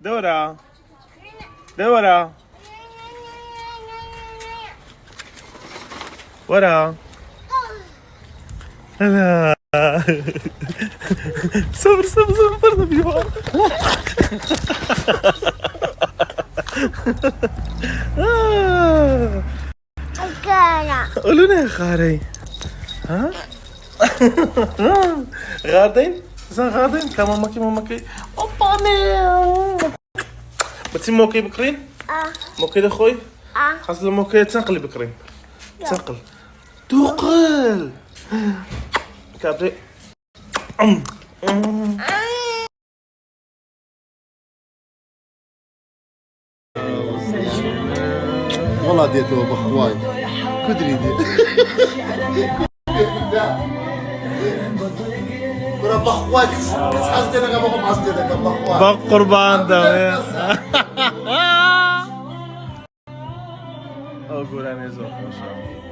دورة دورة ورا لا صبر صبر صبر برضه بيوقع قولوا لنا يا خالي ها غادين زين غادين كمان ماكي اوبا بتسمى موكي بكرين موكي ده خوي حصل موكي تنقل بكرين تنقل تقل كابري والله ديته بخواي كدري دي برا بخواي حسدي لك ابو حسدي لك بخواي بق قربان ده او قول انا زوق ما شاء الله